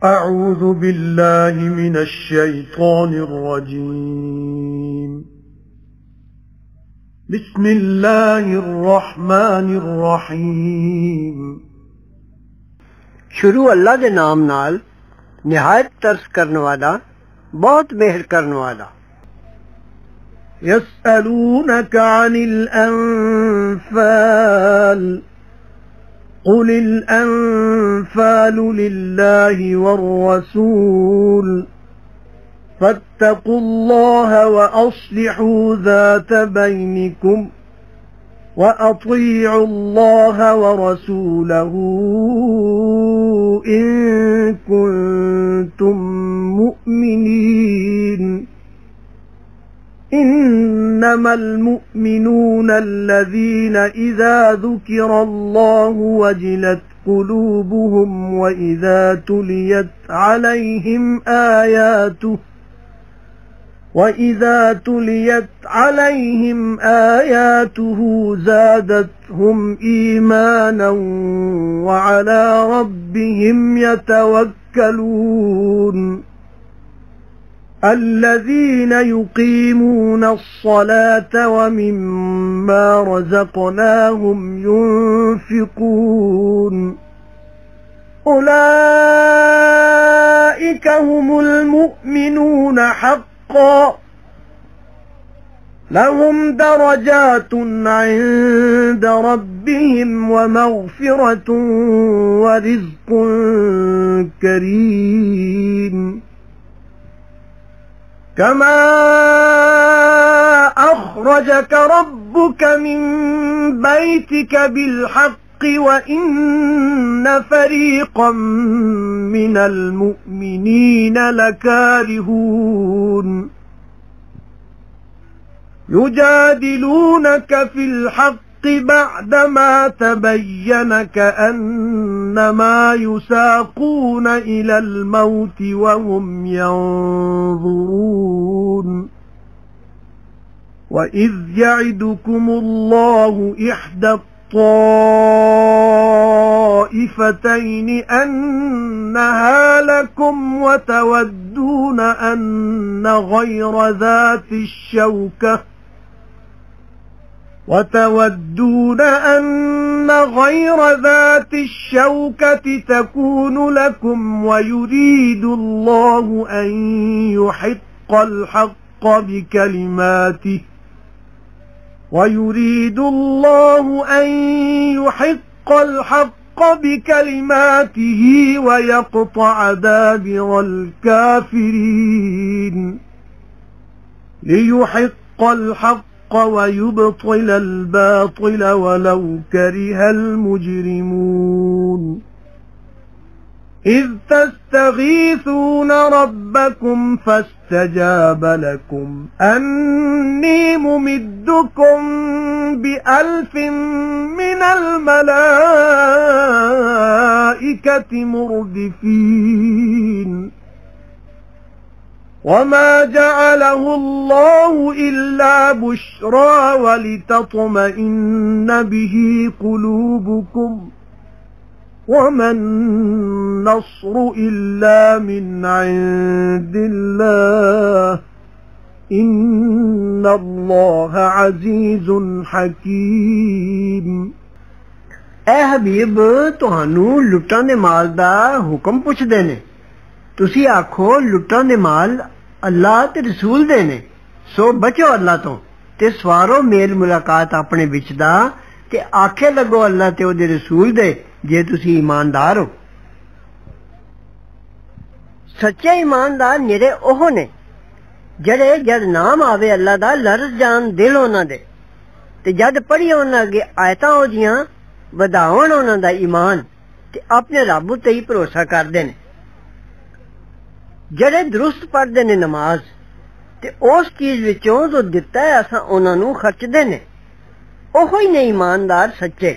أعوذ بالله من الشيطان الرجيم. بسم الله الرحمن الرحيم. شروع اللہ دے نام نال نہایت ترس کرنے والا بہت مہر کرنے والا. يسألونك عن الأنفال قل الأنفال لله والرسول فاتقوا الله وأصلحوا ذات بينكم وأطيعوا الله ورسوله إن كنتم مؤمنين. إنما المؤمنون الذين إذا ذكر الله وجلت قلوبهم وإذا تليت عليهم آياته زادتهم إيمانا وعلى ربهم يتوكلون. الذين يقيمون الصلاة ومما رزقناهم ينفقون أولئك هم المؤمنون حقا لهم درجات عند ربهم ومغفرة ورزق كريم. كما أخرجك ربك من بيتك بالحق وإن فريقا من المؤمنين لكارهون. يجادلونك في الحق بعدما تبين كأنما يساقون إلى الموت وهم ينظرون. وإذ يعدكم الله إحدى الطائفتين أنها لكم وتودون أن غير ذات الشوكة تكون لكم ويريد الله أن يحق الحق بكلماته ويقطع دابر الكافرين. ليحق الحق ويبطل الباطل ولو كره المجرمون. إذ تستغيثون ربكم فاستجاب لكم أني ممدكم ب1000 من الملائكة مردفين. وما جعله الله إلا بشرى ولتطمئن به قلوبكم وما النصر إلا من عند الله إن الله عزيز حكيم. اے حبیب تہانوں لٹاں دے مال دا حکم پوچھ دے نے. تسی آکھو لٹاں دے مال اللہ تے رسول دے نے سو بچو اللہ تو تے سوارو میل ملاقات اپنے وچ دا تے آکھے لگو اللہ تے او دے رسول دے جے تسی ایماندار ہو. سچے ایماندار نیرے اوہ نے جڑے جد نام آوے اللہ دا لرز جان دل انہاں دے تے جد پڑھی انہاں اگے آیتاں ہو جیاں وداون انہاں دا ایمان تے اپنے رب تے ہی بھروسہ کردے نے. جڑے درست پڑھدے نے نماز تے اس چیز وچوں جو دتا ہے اساں انہاں نوں خرچدے نے. اوہی نے ایماندار سچے.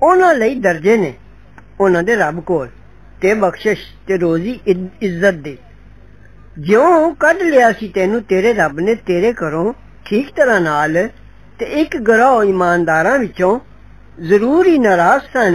انہاں لئی درجے نے انہاں دے رب کول تے بخشش تے روزی عزت دے. ਜਿਉਂ ਕੱਢ ਲਿਆ ਸੀ ਤੈਨੂੰ ਤੇਰੇ ਰੱਬ ਨੇ ਤੇਰੇ ਘਰੋਂ ਠੀਕ ਤਰ੍ਹਾਂ ਨਾਲ ਤੇ ਇੱਕ ਗਰੋਹ ਇਮਾਨਦਾਰਾਂ ਵਿੱਚੋਂ ਜ਼ਰੂਰ ਹੀ ਨਾਰਾਜ਼ ਸਨ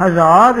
1000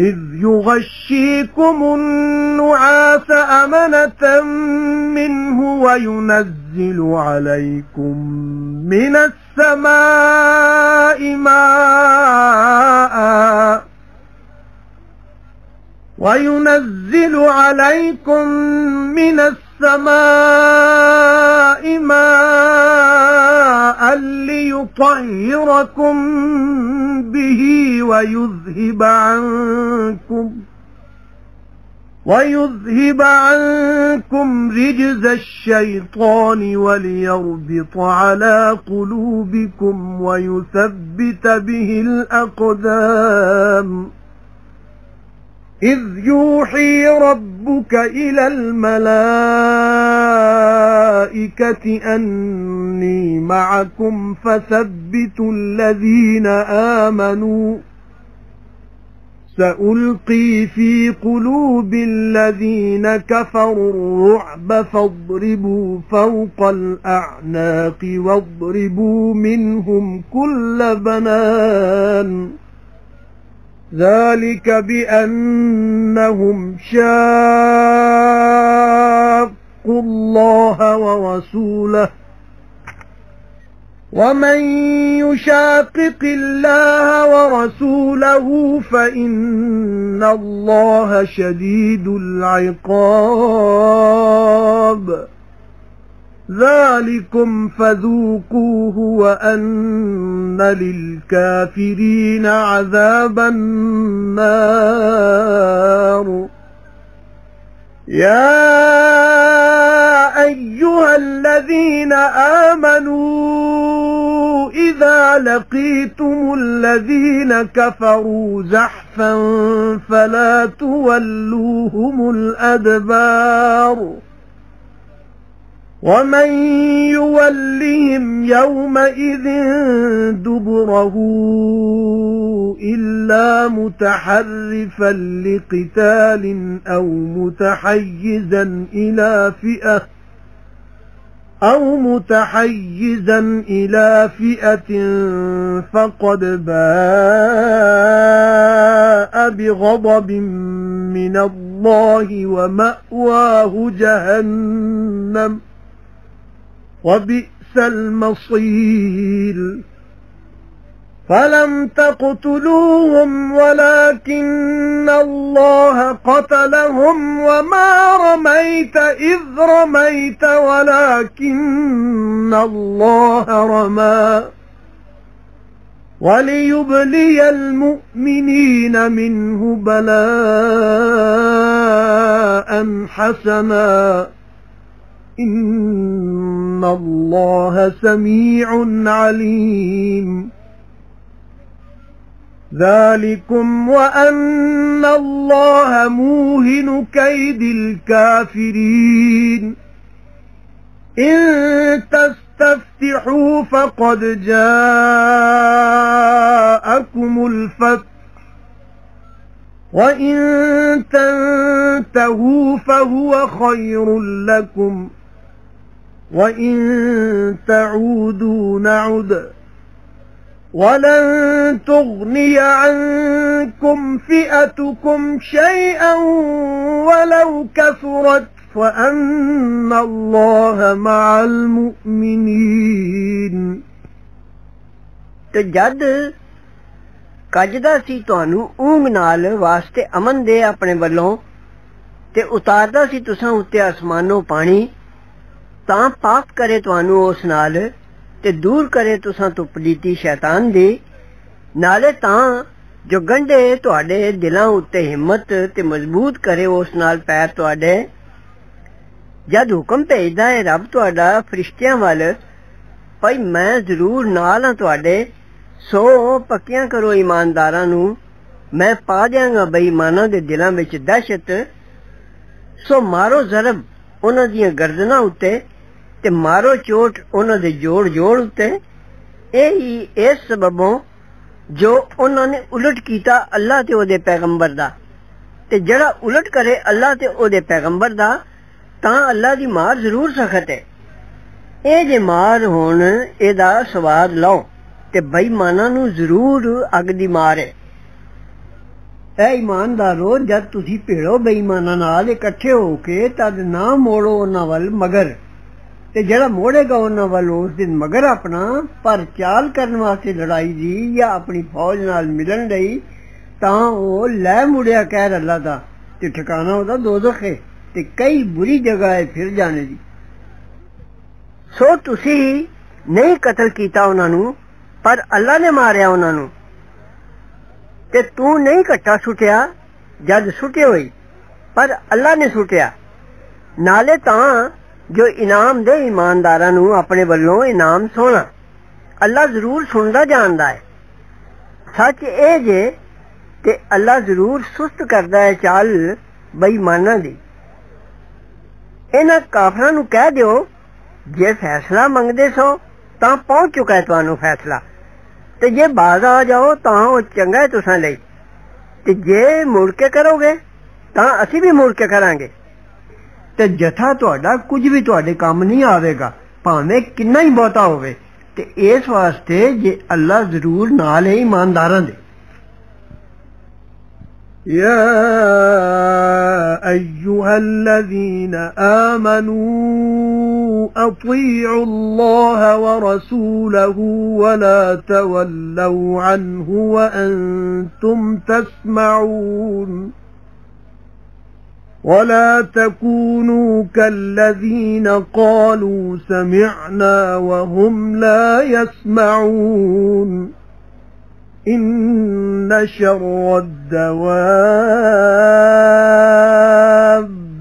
إذ يغشيكم النعاس أمنة منه وينزل عليكم من السماء ماء وينزل عليكم من السماء ماء ليطهركم به ويذهب عنكم رجز الشيطان وليربط على قلوبكم ويثبت به الأقدام إذ يوحي ربك إلى الملائكة أني معكم فثبتوا الذين آمنوا سألقي في قلوب الذين كفروا الرعب فاضربوا فوق الأعناق واضربوا منهم كل بنان ذلك بأنهم شاقوا الله ورسوله ومن يشاقق الله ورسوله فإن الله شديد العقاب ذلكم فذوقوه وأن للكافرين عذاب النار يا أيها الذين آمنوا إذا لقيتم الذين كفروا زحفا فلا تولوهم الأدبار ومن يولهم يومئذ دبره إلا متحرفا لقتال أو متحيزا إلى فئة فقد باء بغضب من الله ومأواه جهنم وبئس المصير فلم تقتلوهم ولكن الله قتلهم وما رميت إذ رميت ولكن الله رمى وليبلي المؤمنين منه بلاء حسنا إن الله سميع عليم ذلكم وأن الله موهن كيد الكافرين إن تستفتحوا فقد جاءكم الفتح وإن تنتهوا فهو خير لكم وإن تعودوا نعد ولن تغني عنكم فئتكم شيئا ولو كثرت وأن الله مع المؤمنين جد کجدا سی تانوں اونگ نال واسطے امن دے اپنے والوں تے اتاردا سی تساں اُتے آسمانوں پانی تاں پاک کرے تانوں اس نال تے دور کرے تساں تو پلیتی شیطان دی نالے تاں جو گنڈے تواڈے دلاں اُتے ہمت تے مضبوط کرے اس نال پیر تواڈے جد حکم بھیجدا ہے رب تواڈا فرشتیاں ول بھئی میں ضرور نال ہاں تواڈے سو پکیاں کرو ایمانداراں نوں میں پا دیاں گا بے ایماناں دے دلاں وچ دہشت سو مارو ضرب انہاں دیاں گردناں اُتے تے مارو چوٹ انہاں دے جوڑ جوڑ اُتے اے اس سببوں جو انہاں نے الٹ کیتا اللہ تے او دے پیغمبر دا تے جڑا الٹ کرے اللہ تے او دے پیغمبر دا تاں اللہ دی مار ضرور سخت ہے اے جے مار ہون اے دا سواد لو تے بے ایماناں نوں ضرور اگ دی مار ہے اے ایماندارو جد تسی بھیڑو بے ایماناں نال اکٹھے ہو کے تد نہ موڑو انہاں ول مگر تے جڑا موڑے گا انہاں ول اس دن مگر اپنا پر چال کرن واسطے لڑائی دی یا اپنی فوج نال ملن لئی تاں او لے مڑیا کہر اللہ دا تے ٹھکانہ او دا دوزخ ہے تے کئی بری جگہ ہے پھر جانے دی سو تسی نہیں قتل کیتا انہاں نوں پر اللہ نے ماریا انہاں نوں تے تو نہیں کٹا سٹیا جد سٹے ہوئی پر اللہ نے سٹیا نالے تاں جو انعام دے ایمانداراں نوں اپنے ولوں انعام سونا اللہ ضرور سندا جاندا ہے سچ اے جے تے اللہ ضرور سست کردا ہے چال بے ایماناں دی انہاں کافراں نوں کہہ دیو جے فیصلہ منگدے سو تاں پہنچ چکا ہے تانوں فیصلہ تے جے باز آ جاؤ تاں او چنگا ہے تساں لئی تے جے مڑ کے کرو گے تاں اسی بھی مڑ کے کران گے تے جتھا تہاڈا کچھ بھی تہاڈے کام نہیں آوے گا بھاویں کنا ہی بہتا ہوے تے اس واسطے جے اللہ ضرور نال ہے ایمانداراں دے يا أيها الذين آمنوا أطيعوا الله ورسوله ولا تولوا عنه وأنتم تسمعون ولا تكونوا كالذين قالوا سمعنا وهم لا يسمعون إن شر الدواب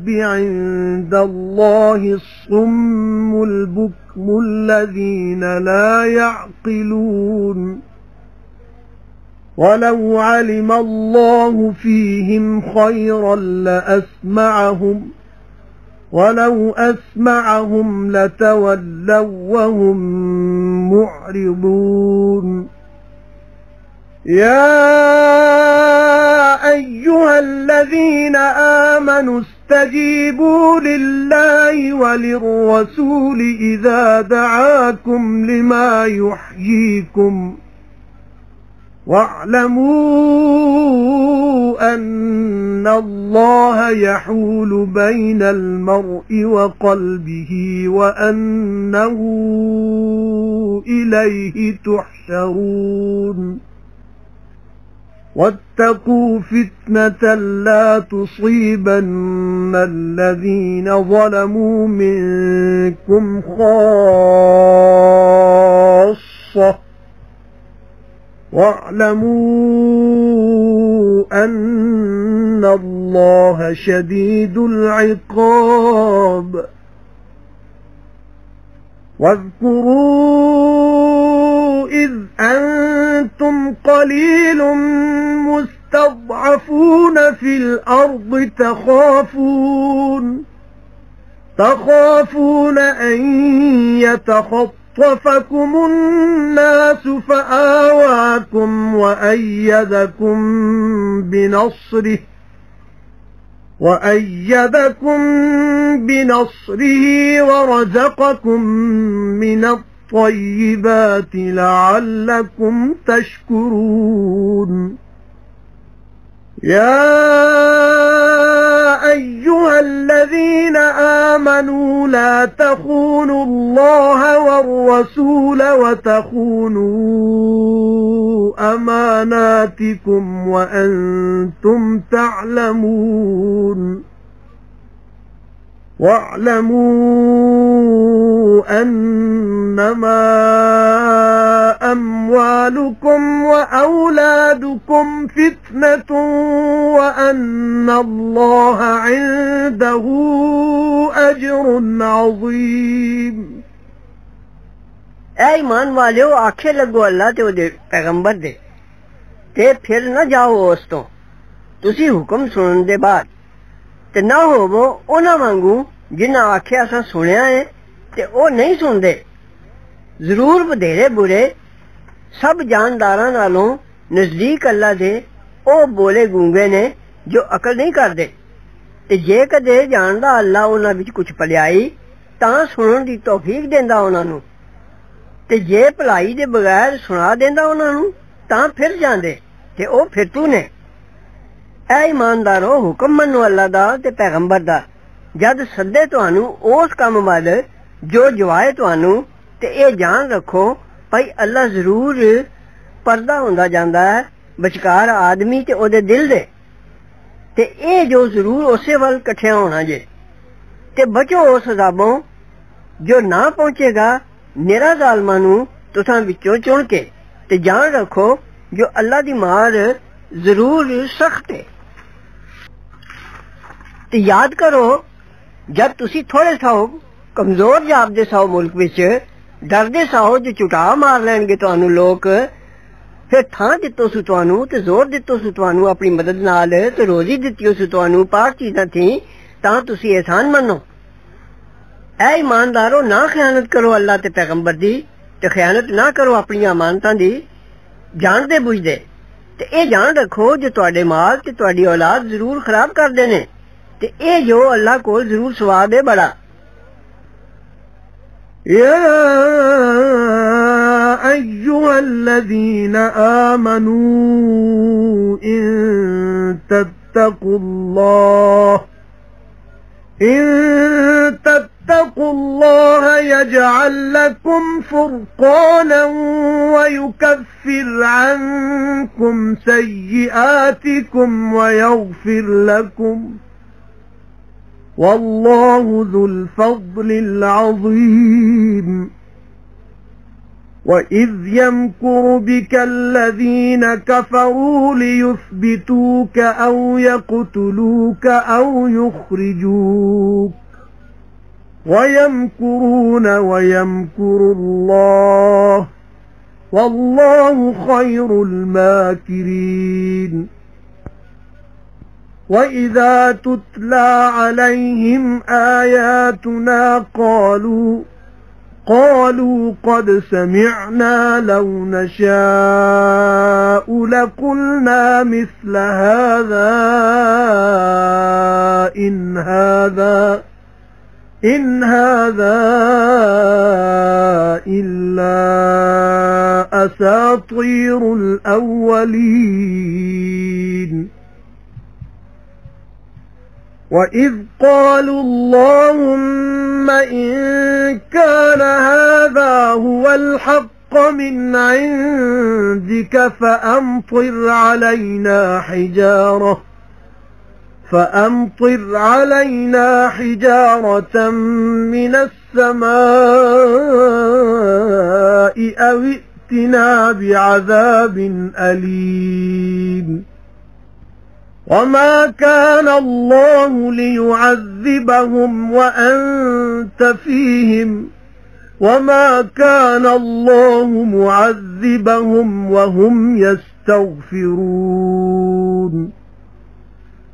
عند الله الصم البكم الذين لا يعقلون ولو علم الله فيهم خيرا لأسمعهم ولو أسمعهم لتولوا وهم معرضون يا أيها الذين آمنوا استجيبوا لله وللرسول إذا دعاكم لما يحييكم واعلموا أن الله يحول بين المرء وقلبه وأنه إليه تحشرون واتقوا فتنة لا تصيبن الذين ظلموا منكم خاصة واعلموا أن الله شديد العقاب واذكروا إذ أنتم قليل مستضعفون في الأرض تخافون أن يتخطفكم الناس فآواكم وأيدكم بنصره ورزقكم من الطيبات لعلكم تشكرون يا أيها الذين آمنوا لا تخونوا الله والرسول وتخونوا أماناتكم وأنتم تعلمون واعلموا أنما أموالكم وأولادكم فتنة وأن الله عنده أجر عظيم اے ایمان والو آکھے لگو اللہ تے او دے پیغمبر دے تے پھر نہ جاؤ اس تو تسی حکم سنن دے بعد تے نہ ہوو انہاں وانگو جنہاں آکھیا اساں سنیا ہے تے او نہیں سندے ضرور بدھیرے برے سب جانداراں نالوں نزدیک اللہ دے او بولے گونگے نے جو عقل نہیں کردے تے جے کدے جاندا اللہ انہاں وچ کچھ پلیائی تاں سنن دی توفیق دیندا انہاں نوں تے جے بھلائی دے بغیر سنا دیندا انہاں نوں تاں پھر جاندے تے او پھرتو نے اے ایماندارو حکم منو اللہ دا تے پیغمبر دا جد سدے تانوں اس کم ول جو جوائے تانوں تے اے جان رکھو بھائی اللہ ضرور پردہ ہوندا جاندا ہے بچکار آدمی تے او دے دل دے تے اے جو ضرور اسے ول کٹھیا ہونا جے تے بچو اس عذابوں جو نہ پہنچے گا نیرا ظالماں نوں تساں وچوں چن کے تے جان رکھو جو اللہ دی مار ضرور سخت ہے تے یاد کرو جب تسی تھوڑے ساؤ کمزور جاپدے ساؤ ملک وچ ڈردے ساؤ جو چٹا مار لین گے تانوں لوک پھر تھاں دتو سو تانوں تے زور دتو سو تانوں اپنی مدد نال تے روزی دتیو سو تانوں پاک چیزاں تھیں تاں تسی احسان منو اے ایماندارو نہ خیانت کرو اللہ تے پیغمبر دی تے خیانت نہ کرو اپنی امانتاں دی جان دے بوجھ دے تے اے جان رکھو جو تواڈے مال تے تواڈی اولاد ضرور خراب کر دے نے تے اے جو اللہ کول ضرور ثواب ہے بڑا يا أيها الذين آمنوا إن تتقوا الله يجعل لكم فرقانا ويكفر عنكم سيئاتكم ويغفر لكم والله ذو الفضل العظيم وإذ يمكر بك الذين كفروا ليثبتوك أو يقتلوك أو يخرجوك ويمكرون ويمكر الله والله خير الماكرين وإذا تتلى عليهم آياتنا قالوا قد سمعنا لو نشاء لقلنا مثل هذا إن هذا إلا أساطير الأولين وإذ قالوا اللهم إن كان هذا هو الحق من عندك فأمطر علينا حجارة من السماء أو ائتنا بعذاب أليم وما كان الله ليعذبهم وأنت فيهم وما كان الله معذبهم وهم يستغفرون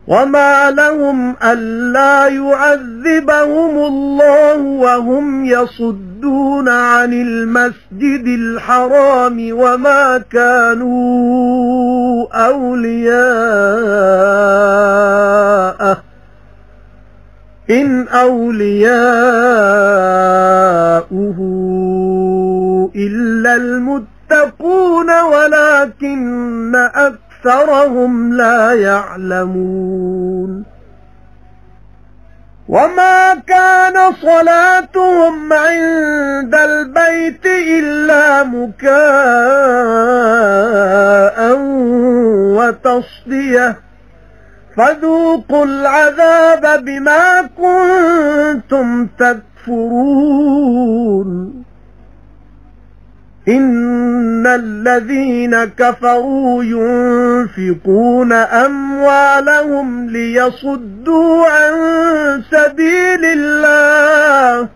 وما لهم ألا يعذبهم الله وهم يصدون عن المسجد الحرام وما كانوا أولياءه إن أولياؤه إلا المتقون ولكن أكثرهم لا يعلمون وما كان صلاتهم عند البيت إلا مكاء وتصدية فذوقوا العذاب بما كنتم تكفرون إن الذين كفروا ينفقون أموالهم ليصدوا عن سبيل الله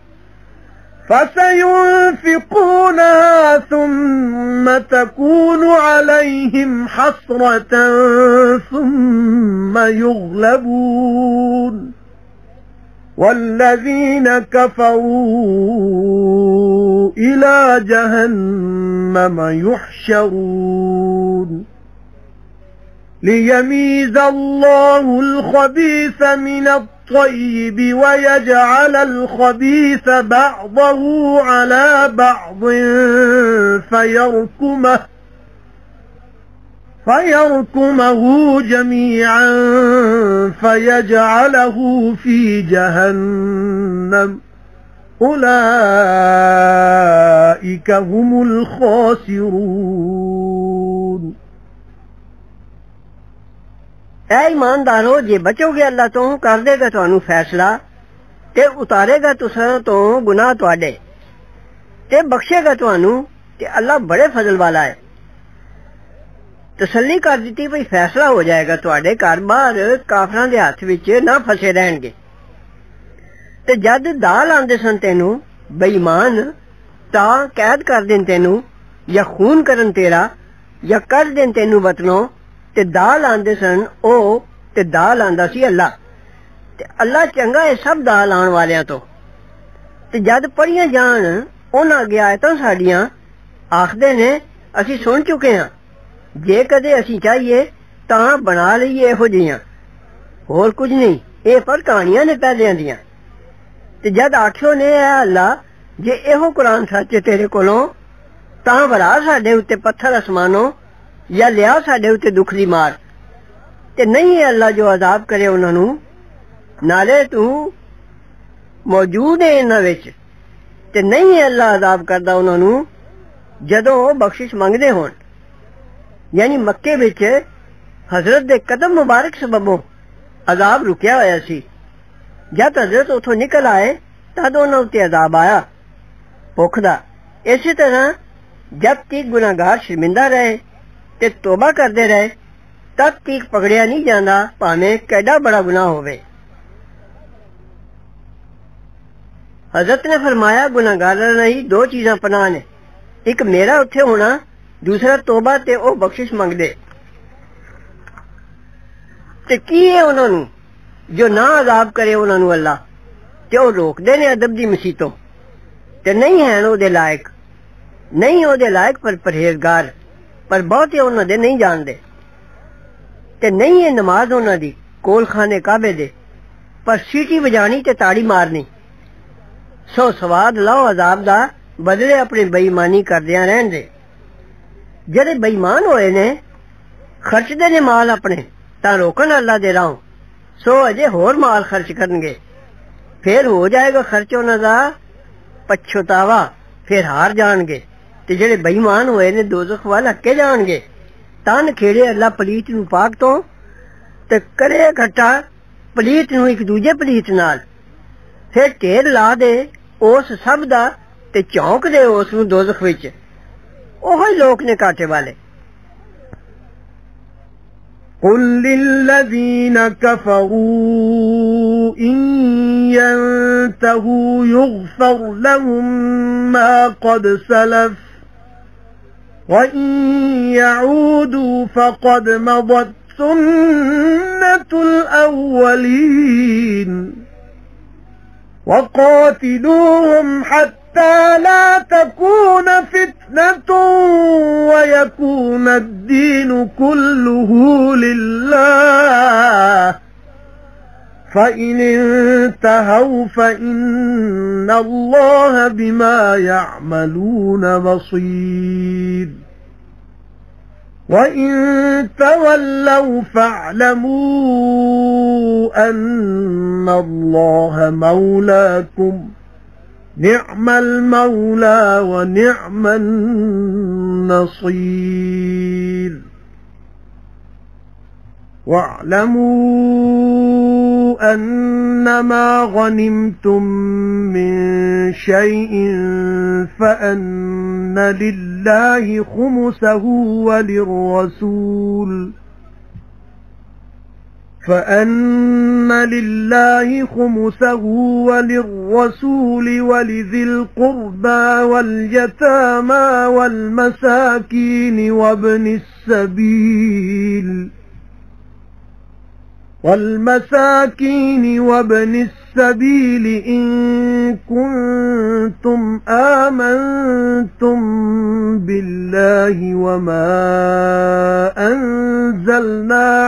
فسينفقونها ثم تكون عليهم حسرة ثم يغلبون والذين كفروا إلى جهنم يحشرون ليميز الله الخبيث من الطيب ويجعل الخبيث بعضه على بعض فيركمه جميعا فيجعله في جهنم أولئك هم الخاسرون اے ایماندارو جے بچو گے اللہ تو کر دے گا تانوں فیصلہ تے اتارے گا تساں تو گناہ تواڈے تے بخشے گا تانوں تے اللہ بڑے فضل والا ہے تسلی کر دیتی بھئی فیصلہ ہو جائے گا تواڈے گھر باہر کافراں دے ہاتھ وچ نہ پھسے رہن گے تے جد دال آندے سن تینوں بے ایمان تاں قید کر دین تینوں یا خون کرن تیرا یا کر دین تینوں وطنوں تے دال آندے سن او تے دال آندا سی اللہ تے اللہ چنگا ہے سب دال آن والیاں تو تے جد پڑھیاں جان انہاں اگے آیتاں ساڈیاں آکھدے نے اسی سن چکے ہاں جے کدے اسی چاہیے تاں بنا لئیے ایہو جیاں ہور کچھ نہیں اے پر کہانیاں نے پہلیاں دیاں تے جد آکھیو نے اے اللہ جے ایہو قرآن سچ تیرے کولوں تاں ورا ساڈے اُتے پتھر اسمانوں یا لیا ساڈے اُتے دکھ دی مار تے نہیں ہے اللہ جو عذاب کرے انہاں نوں نالے تو موجود ہے انہاں وچ تے نہیں ہے اللہ عذاب کردا انہاں نوں جدوں بخشش منگدے ہون یعنی مکے وچ حضرت دے قدم مبارک سببوں عذاب رکیا ہویا سی جد حضرت اتھوں نکل آئے تد انہاں اُتے عذاب آیا بھوک دا اسی طرح جب تک گناہگار شرمندہ رہے تے توبہ کردے رہے تب تک پکڑیا نہیں جاندا پاویں کیڈا بڑا گناہ ہوے حضرت نے فرمایا گناہگاراں لئی دو چیزاں پناہ نے ایک میرا اتھے ہونا دوسرا توبہ تے او بخشش منگ دے تے کی ہے انہاں نوں جو نہ عذاب کرے انہاں نوں اللہ تے او روک دے نے ادب دی مسیتوں تے نہیں ہیں او دے لائق نہیں او دے لائق پر پرہیزگار پر بہتے انہاں دے نہیں جان دے تے نہیں ہے نماز انہاں دی کول خانے کعبے دے پر سیٹی بجانی تے تاڑی مارنی سو سواد لاؤ عذاب دا بدلے اپنی بے ایمانی کردیاں رہن دے جڑے بے ایمان ہوئے نے خرچ دے نے مال اپنے تاں روکن اللہ دے راہوں سو اجے ہور مال خرچ کرن گے پھر ہو جائے گا خرچ انہاں دا پچھتاوا پھر ہار جان گے تے جڑے بے ایمان ہوئے نے دوزخ وال ہکے جان گے تن کھیڑے اللہ پلیت نو پاک تو تے کرے اکٹھا پلیت نو ایک دوجے پلیت نال پھر ٹیر لا دے اس سب دا تے چونک دے اس نو دوزخ وچ اوہی لوک نے کاٹے والے قل للذين كفروا إن ينتهوا يغفر لهم ما قد سلف وإن يعودوا فقد مضت سنة الأولين وقاتلوهم حتى لا تكون فتنة ويكون الدين كله لله فإن انتهوا فإن الله بما يعملون بصير وإن تولوا فاعلموا أن الله مولاكم نعم المولى ونعم النصير واعلموا أنما غنمتم من شيء فأن لله خمسه وللرسول ولذي القربى واليتامى والمساكين وابن السبيل إن كنتم آمنتم بالله وما أنزلنا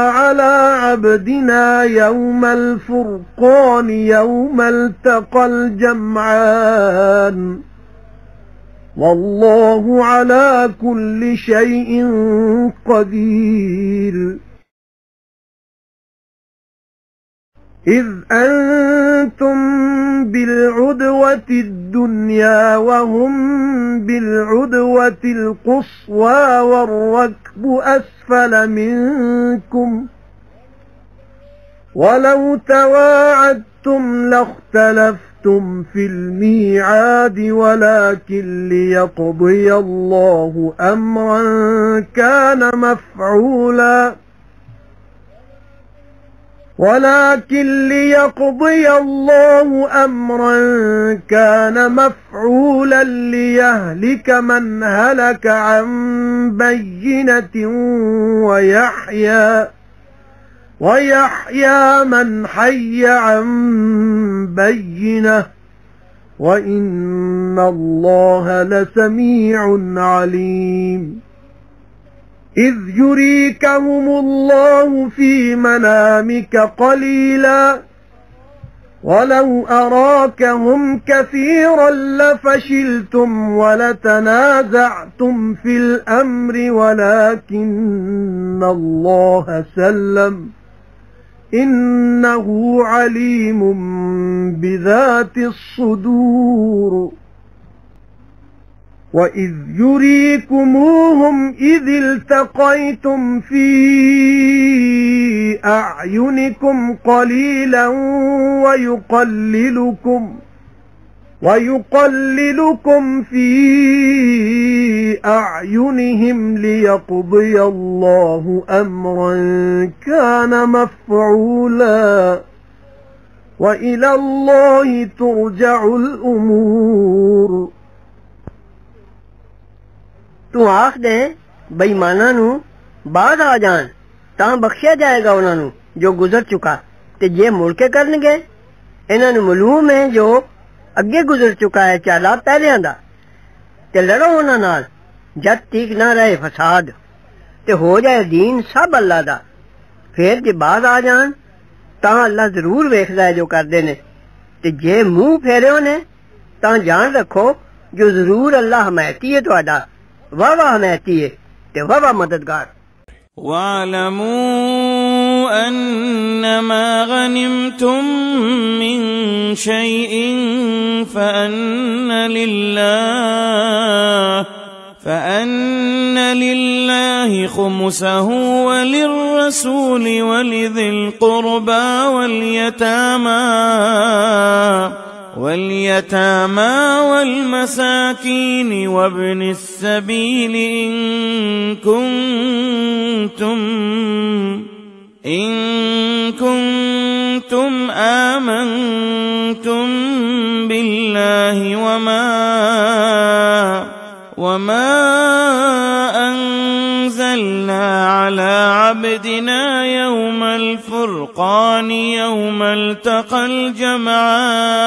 على عبدنا يوم الفرقان يوم التقى الجمعان والله على كل شيء قدير إذ أنتم بالعدوة الدنيا وهم بالعدوة القصوى والركب أسفل منكم ولو تواعدتم لاختلفتم في الميعاد ولكن ليقضي الله أمرا كان مفعولا ليهلك من هلك عن بينة ويحيى من حي عن بينة وإن الله لسميع عليم إذ يريكهم الله في منامك قليلا ولو أراكهم كثيرا لفشلتم ولتنازعتم في الأمر ولكن الله سلم إنه عليم بذات الصدور وإذ يريكموهم إذ التقيتم في أعينكم قليلا ويقللكم في أعينهم ليقضي الله أمرا كان مفعولا وإلى الله ترجع الأمور تو آخ دے بےماناں نو بعد آ جان تاں بخشیا جائے گا انہاں نو جو گزر چکا تے جے مڑ کے کرن گے انہاں نو معلوم ہے جو اگے گزر چکا ہے چالا پہلیاں دا تے لڑو انہاں نال جد تک نہ رہے فساد تے ہو جائے دین سب اللہ دا پھر جے بعد آ جان تاں اللہ ضرور ویکھدا ہے جو کردے نے تے جے منہ پھیرے نے تاں جان رکھو جو ضرور اللہ حمایتی ہے تہاڈا واہ حمایتی ہے تے واہ مددگار واعلموا أنما غنمتم من شيء فأن لله خمسه وللرسول ولذي القربى واليتامى والمساكين وابن السبيل إن كنتم آمنتم بالله وما أنزلنا على عبدنا يوم الفرقان يوم التقى الجمعان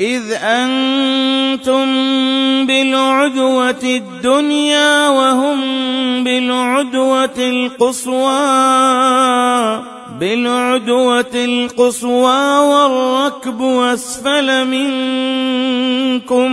إذ أنتم بالعدوة الدنيا وهم بالعدوة القصوى والركب أسفل منكم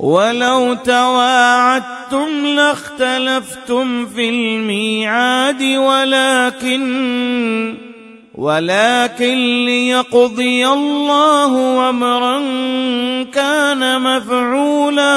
ولو تواعدتم لاختلفتم في الميعاد ولكن ليقضي الله أمرا كان مفعولا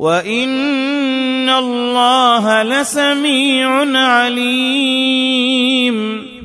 وَإِنَّ اللَّهَ لَسَمِيعٌ عَلِيمٌ,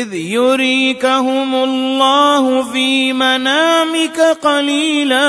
إِذْ يُرِيكَهُمُ اللَّهُ فِي مَنَامِكَ قَلِيلًا,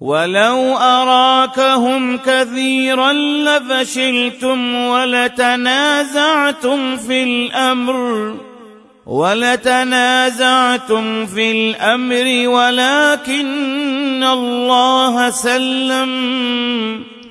وَلَوْ أَرَاكَهُمْ كَثِيرًا لَفَشِلْتُمْ وَلَتَنَازَعْتُمْ فِي الْأَمْرِ وَلَكِنَّ اللَّهَ سَلَّمَ,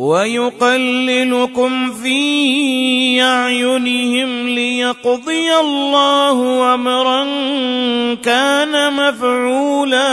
ويقللكم في أعينهم ليقضي الله أمرا كان مفعولا,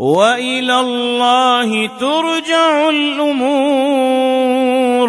وإلى الله ترجع الأمور,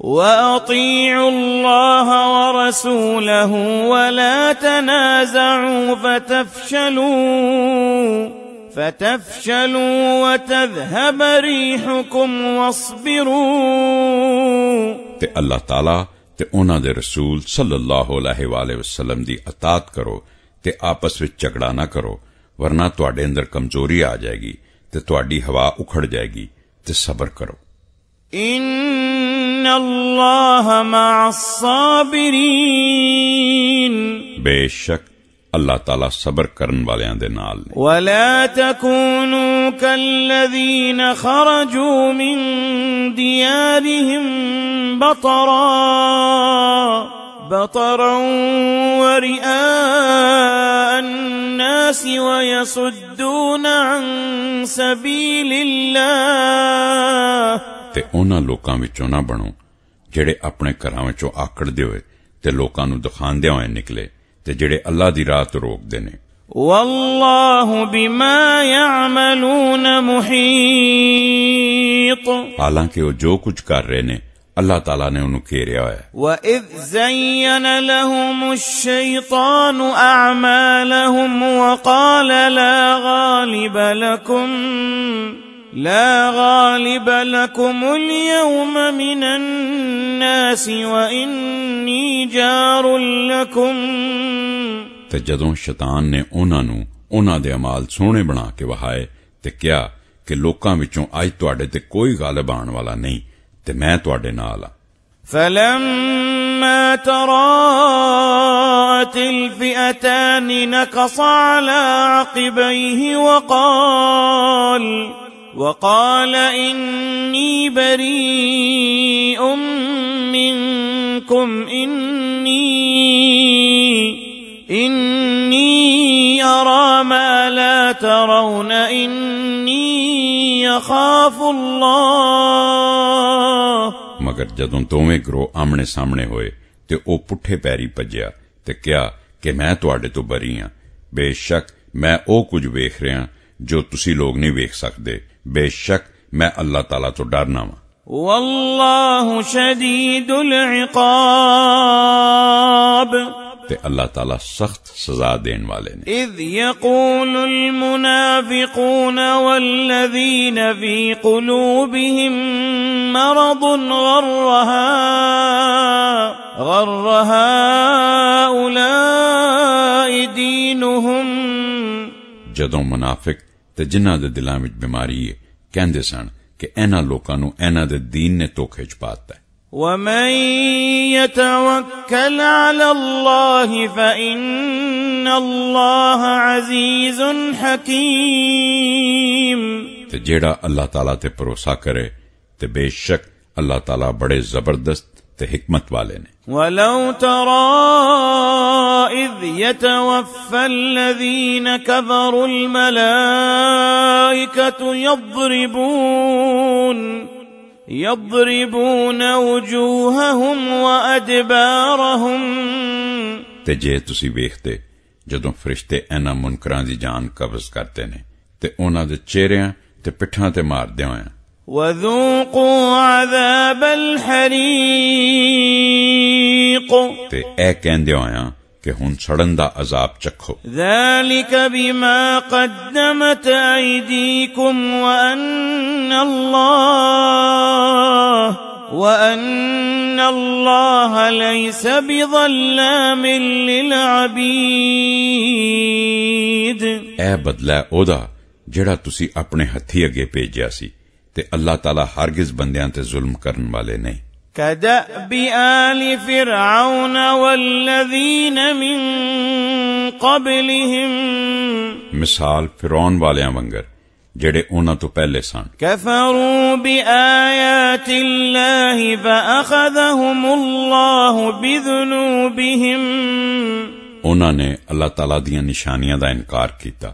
وأطيعوا الله ورسوله ولا تنازعوا فتفشلوا وتذهب ريحكم واصبروا تے اللہ تعالی تے انہاں دے رسول صلی اللہ علیہ وآلہ وسلم دی اطاعت کرو تے آپس وچ جھگڑا نہ کرو ورنہ تواڈے اندر کمزوری آ جائے گی تے تواڈی ہوا اکھڑ جائے گی تے صبر کرو ان اللہ مع الصابرین بے شک اللہ تعالی صبر کرن والیاں دے نال نے ولا تكونوا كالذين خرجوا من ديارهم بطرا ورئاء الناس ويصدون عن سبيل الله تے انہاں لوکاں وچوں نہ بنو جڑے اپنے گھراں وچوں آکڑدے ہوئے تے لوکاں نوں دکھاندے ہوئے نکلے تے جڑے اللہ دی راہ تو روک دے نے واللہ بما يعملون محیط حالانکہ وہ جو کچھ کر رہے نے اللہ تعالیٰ نے انہوں گھیریا ہے وَإِذْ زَيَّنَ لَهُمُ الشَّيْطَانُ أَعْمَالَهُمْ وَقَالَ لا غالب لكم اليوم من الناس وإني جار لكم تے جدوں شیطان نے انہاں دے اعمال سونے بنا کے وہائے تے کیا کہ لوکاں وچوں اج تواڈے تے کوئی غالب آن والا نہیں تے میں تواڈے نال ہاں فلما تراءت الفئتان نكص على عقبيه وقال إني بريء منكم إني أرى ما لا ترون إني يخاف الله مگر جدوں دوویں گروہ آمنے سامنے ہوئے تے او پٹھے پیری پجیا تے کیا کہ میں تواڈے تو بری ہاں بے شک میں او کچھ ویکھ رہا جو تسی لوگ نہیں ویکھ سکدے بے شک میں اللہ تعالیٰ تو ڈرنا وا واللہ شدید العقاب تے اللہ تعالیٰ سخت سزا دین والے نے اذ یقول المنافقون والذین فی قلوبهم مرض غر هؤلاء دینهم جدوں منافق تے جنہاں دے دلاں وچ بیماری ہے کہندے سن کہ انہاں لوکاں نوں انہاں دے دین نے دھوکے چ پاتا ہے وَمَن يَتَوَكَّلْ عَلَى اللَّهِ فَإِنَّ اللَّهَ عَزِيزٌ حَكِيمٌ تے جیڑا اللہ تعالیٰ تے بھروسہ کرے تے بے شک اللہ تعالیٰ بڑے زبردست تے حکمت والے نے وَلَوْ تَرَى إِذْ يَتَوَفَّى الَّذِينَ كَفَرُوا الْمَلَائِكَةُ يَضْرِبُونَ وُجُوهَهُمْ وَأَدْبَارَهُمْ تے جے تسی ویکھتے جدوں فرشتے انہاں منکراں دی جان قبض کرتے نے تے انہاں دے چہریاں تے پٹھاں تے ماردے ہوئے وَذُوقُوا عَذَابَ الْحَرِيقِ تے اے کہندے ہوئے کہ ہن سڑن دا عذاب چکھو ذَلِكَ بِمَا قَدَّمَتْ أَيْدِيكُمْ وَأَنَّ اللَّهَ لَيْسَ بِظَلَّامٍ لِلْعَبِيدِ اے بدلہ اودا جڑا تسی اپنے ہتھی اگے بھیجیا سی تے اللہ تعالیٰ ہرگز بندیاں تے ظلم کرن والے نہیں كَدَأْبِ آلِ فِرْعَوْنَ وَالَّذِينَ مِن قَبْلِهِمْ مثال فرعون والیاں ونگر جڑے انہاں تو پہلے سن كَفَرُوا بِآيَاتِ اللَّهِ فَأَخَذَهُمُ اللَّهُ بِذُنُوبِهِمْ انہاں نے اللہ تعالیٰ دیاں نشانیاں دا انکار کیتا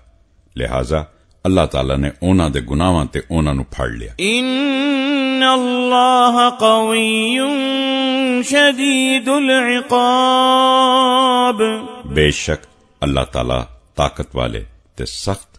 لہذا اللہ تعالیٰ نے انہاں دے گناہاں تے انہاں نو پھڑ لیا ان اللہ قوی شدید العقاب بے شک اللہ تعالیٰ طاقت والے تے سخت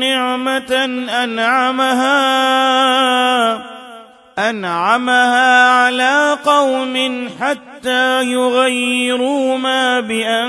نعمة أنعمها على قوم حتى يغيروا ما بأنفسهم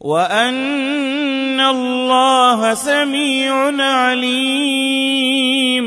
وأن الله سميع عليم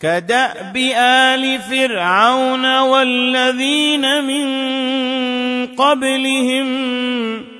كدأب آل فرعون والذين من قبلهم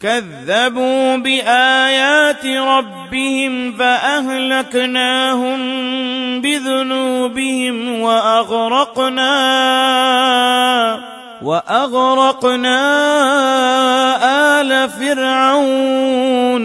كذبوا بآيات ربهم فأهلكناهم بذنوبهم وأغرقنا آل فرعون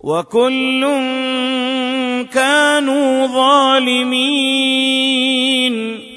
وكل كانوا ظالمين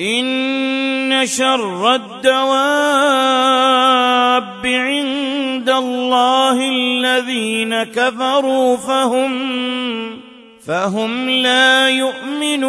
إن شر الدواب عند الله الذين كفروا فهم لا يؤمنون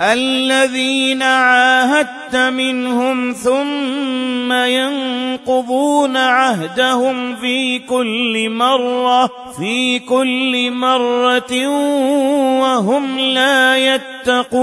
الذين عاهدت منهم ثم ينقضون عهدهم في كل مرة وهم لا يتقون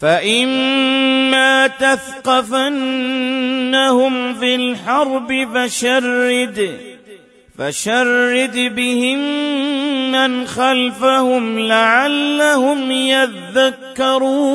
فإما تثقفنهم في الحرب فشرد بهم من خلفهم لعلهم يذكرون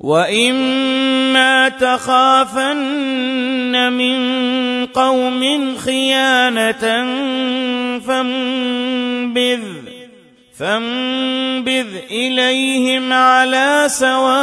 وَإِمَّا تَخَافَنَّ مِنْ قَوْمٍ خِيَانَةً فَانبِذْ إِلَيْهِمْ عَلَى سَوَاءٍ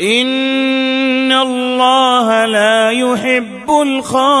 إِنَّ اللَّهَ لَا يُحِبُّ الْخَائِنِينَ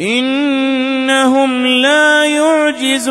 إِنَّهُمْ لَا يُعْجِزُونَ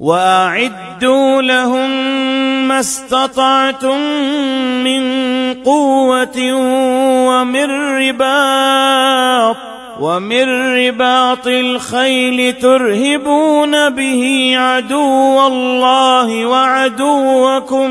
وَأَعِدُّوا لَهُم مَّا اسْتَطَعْتُم مِّن قُوَّةٍ وَمِن رِّبَاطِ الْخَيْلِ تُرْهِبُونَ بِهِ عَدُوَّ اللَّهِ وَعَدُوَّكُمْ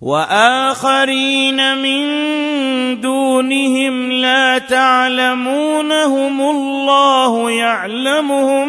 وآخرين من دونهم لا تعلمونهم الله يعلمهم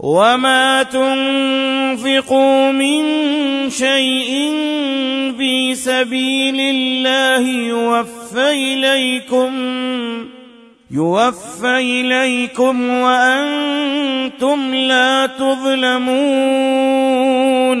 وما تنفقوا من شيء في سبيل الله يوفى إليكم وأنتم لا تظلمون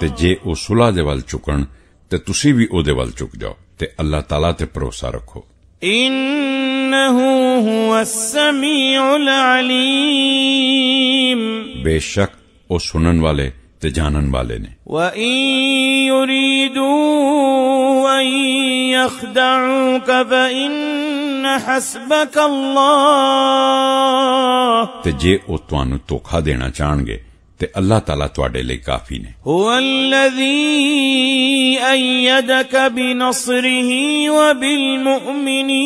ਤੇ ਜੇ ਉਹ ਸੁਲ੍ਹਾ ਦੇ ਵੱਲ ਝੁਕਣ ਤੇ ਤੁਸੀਂ ਵੀ ਉਹਦੇ ਵੱਲ ਝੁਕ ਜਾਓ ਤੇ ਅੱਲਾਹ ਤਾਲਾ ਤੇ ਭਰੋਸਾ ਰੱਖੋ إنه هو السميع العليم ਬੇਸ਼ੱਕ ਉਹ ਸੁਣਨ ਵਾਲੇ ਤੇ ਜਾਣਨ ਵਾਲੇ ਨੇ وَإِن يُرِيدُوا أَن يَخْدَعُوكَ فَإِنَّ حَسْبَكَ اللَّهُ ਤੇ ਜੇ ਉਹ ਤੁਹਾਨੂੰ ਧੋਖਾ ਦੇਣਾ ਚਾਹਣਗੇ ਤੇ ਅੱਲਾਹ ਤਾਲਾ ਤੁਹਾਡੇ ਲਈ ਕਾਫੀ ਨੇ هُوَ الَّذِي أَيَّدَكَ بِنَصْرِهِ وَبِالْمُؤْمِنِينَ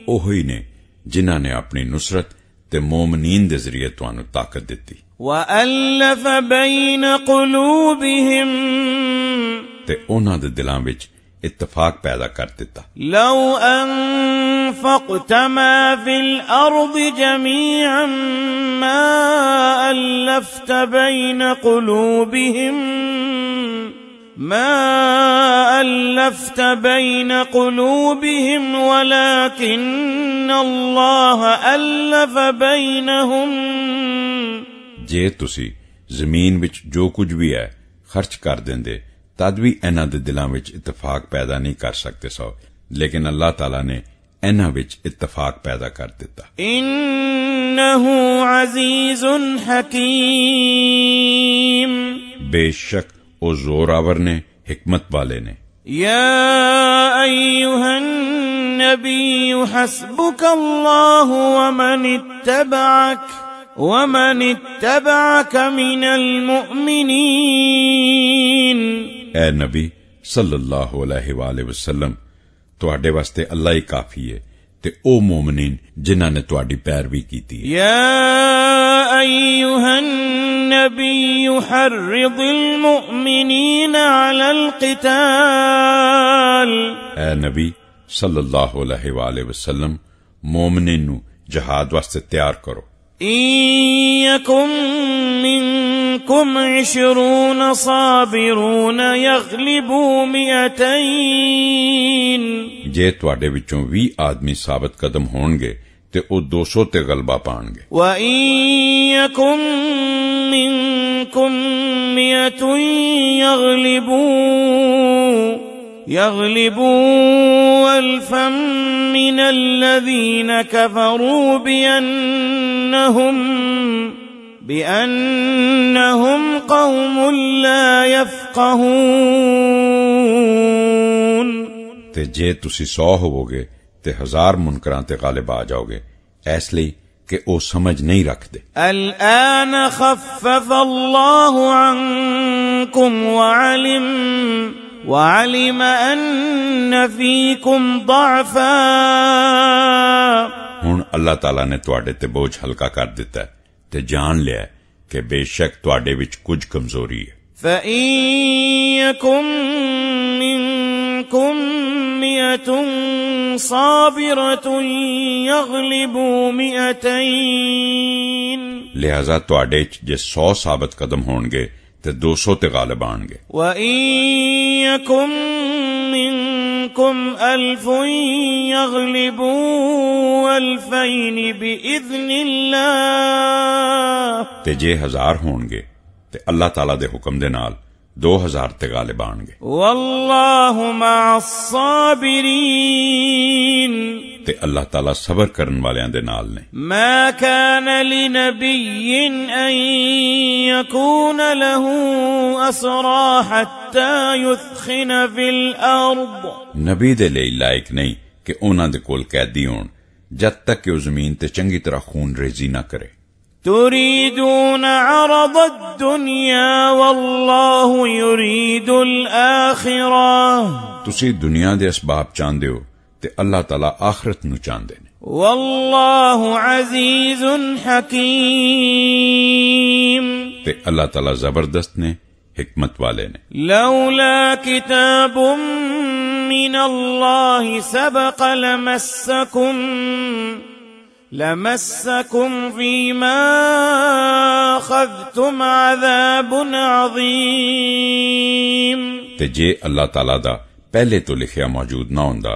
ਉਹੀ ਨੇ ਜਿਨ੍ਹਾਂ ਨੇ ਆਪਣੀ ਨੁਸਰਤ ਤੇ ਮੂਮਨੀਨ ਦੇ ਜ਼ਰੀਏ ਤੁਹਾਨੂੰ ਤਾਕਤ ਦਿੱਤੀ وَأَلَّفَ بَيْنَ قُلُوبِهِمْ ਤੇ ਉਹਨਾਂ ਦੇ ਦਿਲਾਂ ਵਿੱਚ ਇਤਫਾਕ ਪੈਦਾ ਕਰ ਦਿੱਤਾ لَوْ أَنفَقْتَ مَا فِي الْأَرْضِ جَمِيعًا مَا أَلَّفْتَ بَيْنَ قُلُوبِهِمْ وَلَكِنَّ اللَّهَ أَلَّفَ بَيْنَهُمْ ਜੇ ਤੁਸੀਂ ਜ਼ਮੀਨ ਵਿੱਚ ਜੋ ਕੁਝ ਵੀ ਹੈ ਖਰਚ ਕਰ ਦਿੰਦੇ ਤਦ ਵੀ ਇਹਨਾਂ ਦੇ ਦਿਲਾਂ ਵਿੱਚ ਇਤਫਾਕ ਪੈਦਾ ਨਹੀਂ ਕਰ ਸਕਦੇ ਸੋ ਲੇਕਿਨ ਅੱਲਾਹ ਤਾਲਾ ਨੇ ਇਹਨਾਂ ਵਿੱਚ ਇਤਫਾਕ ਪੈਦਾ ਕਰ ਦਿੱਤਾ إِنَّهُ عَزِيزٌ حَكِيمٌ ਬੇਸ਼ੱਕ ਉਹ ਜ਼ੋਰਾਵਰ ਨੇ حکمت والے نے يَا أَيُّهَا النَّبِيُّ حَسْبُكَ اللَّهُ وَمَنِ اتَّبَعَكَ مِنَ الْمُؤْمِنِينَ اے نبی صلی اللہ علیہ وآلہ وسلم ਤੁਹਾਡੇ ਵਾਸਤੇ ਅੱਲਾਹ ਹੀ ਕਾਫੀ ਹੈ ਤੇ ਉਹ ਮੂਮਨੀਨ ਜਿਨ੍ਹਾਂ ਨੇ ਤੁਹਾਡੀ ਪੈਰਵੀ ਕੀਤੀ ਹੈ يَا أَيُّهَا النَّبِيُّ حَرِّضِ الْمُؤْمِنِينَ عَلَى الْقِتَالِ اے نبی صلی اللہ علیہ وآلہ وسلم ਮੂਮਨੀਨ ਨੂੰ ਜਹਾਦ ਵਾਸਤੇ ਤਿਆਰ ਕਰੋ إِن يَكُن مِّنكُمْ 20 صَابِرُونَ يَغْلِبُوا 200 ਜੇ ਤੁਹਾਡੇ ਵਿੱਚੋਂ 20 ਆਦਮੀ ਸਾਬਤ ਕਦਮ ਹੋਣਗੇ ਤੇ ਉਹ 200 ਤੇ ਗਲਬਾ ਪਾਣਗੇ وَإِن يَكُن مِّنكُم 100 يغلبوا ألفا من الذين كفروا بأنهم قوم لا يفقهون ਤੇ ਜੇ ਤੁਸੀਂ 100 ਹੋਵੋਗੇ ਤੇ 1000 ਮੁਨਕਰਾਂ ਤੇ ਗਾਲਿਬ ਆ ਜਾਓਗੇ ਇਸ ਲਈ کہ او سمجھ نہیں رکھتے الآن خفف الله عنكم وعلم أن فيكم ضعفا ہن اللہ تعالیٰ نے تواڈے تے بوجھ ہلکا کر دیتا ہے تے جان لیا ہے کہ بے شک تواڈے وچ کچھ کمزوری ہے فَإِن يَكُن مِّنكُم 100 صَابِرَةٌ يَغْلِبُوا 200 لہذا تواڈے وچ جے 100 ثابت قدم ہونگے تے 200 تے غالب آنگے وَإِن يَكُن مِّنكُمْ 1000 يَغْلِبُوا 2000 بِإِذْنِ اللَّهِ تے جے 1000 ہونگے تے اللہ تعالیٰ دے حکم دے نال 2000 تے غالب آنگے واللہ مع الصابرین تے اللہ تعالیٰ صبر کرن والیاں دے نال نے ما كان لنبی ان يكون له اسرى حتى يثخن في الارض نبی دے لئی لائق نہیں کہ انہاں دے کول قیدی ہون جد تک کہ وہ زمین تے چنگی طرح خون ریزی نہ کرے تريدون عرض الدنيا والله يريد الآخرة تسی دنیا دے اسباب چاندے ہو تے اللہ تعالیٰ آخرت نو چاندے نے والله عزيز حكيم تے اللہ تعالیٰ زبردست نے حکمت والے نے لولا كتاب من الله سبق لمسكم فيما أخذتم عذاب عظيم تے جے اللہ تعالیٰ دا پہلے تو لکھیا موجود نہ ہوندا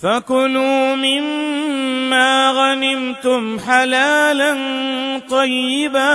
فكلوا مما غنمتم حلالا طيبا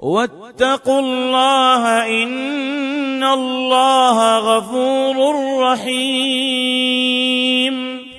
واتقوا الله إن الله غفور رحيم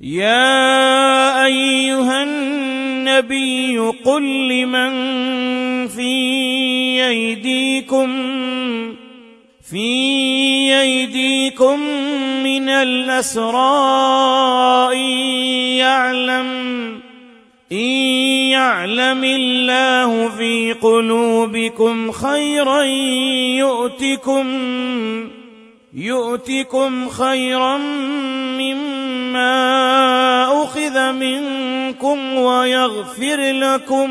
يا أيها النبي قل لمن في أيديكم من الأسرى إن يعلم الله في قلوبكم خيرا يؤتكم خيرا مما أخذ منكم ويغفر لكم।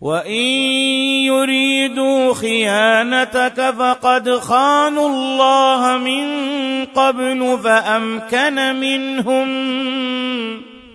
وَإِن يُرِيدُوا خِيَانَتَكَ فَقَدْ خَانُوا اللَّهَ مِن قَبْلُ فَأَمْكَنَ مِنْهُمْ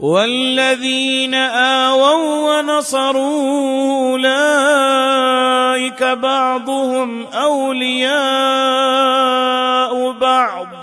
والذين آووا ونصروا أولئك بعضهم أولياء بعض।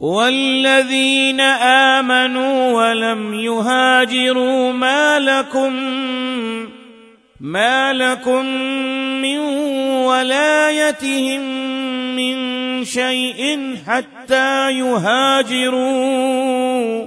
والذين آمنوا ولم يهاجروا ما لكم من ولايتهم من شيء حتى يهاجروا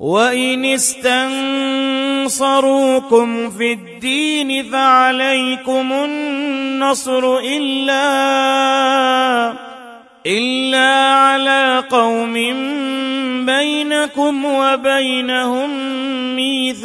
وَإِنِ اسْتَنصَرُوكُمْ فِي الدِّينِ فَعَلَيْكُمُ النَّصْرُ إِلَّا عَلَى قَوْمٍ بَيْنَكُمْ وَبَيْنَهُمْ مِيثَاقٌ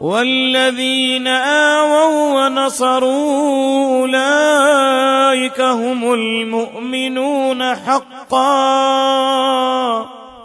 والذين آووا ونصروا أولئك هم المؤمنون حقا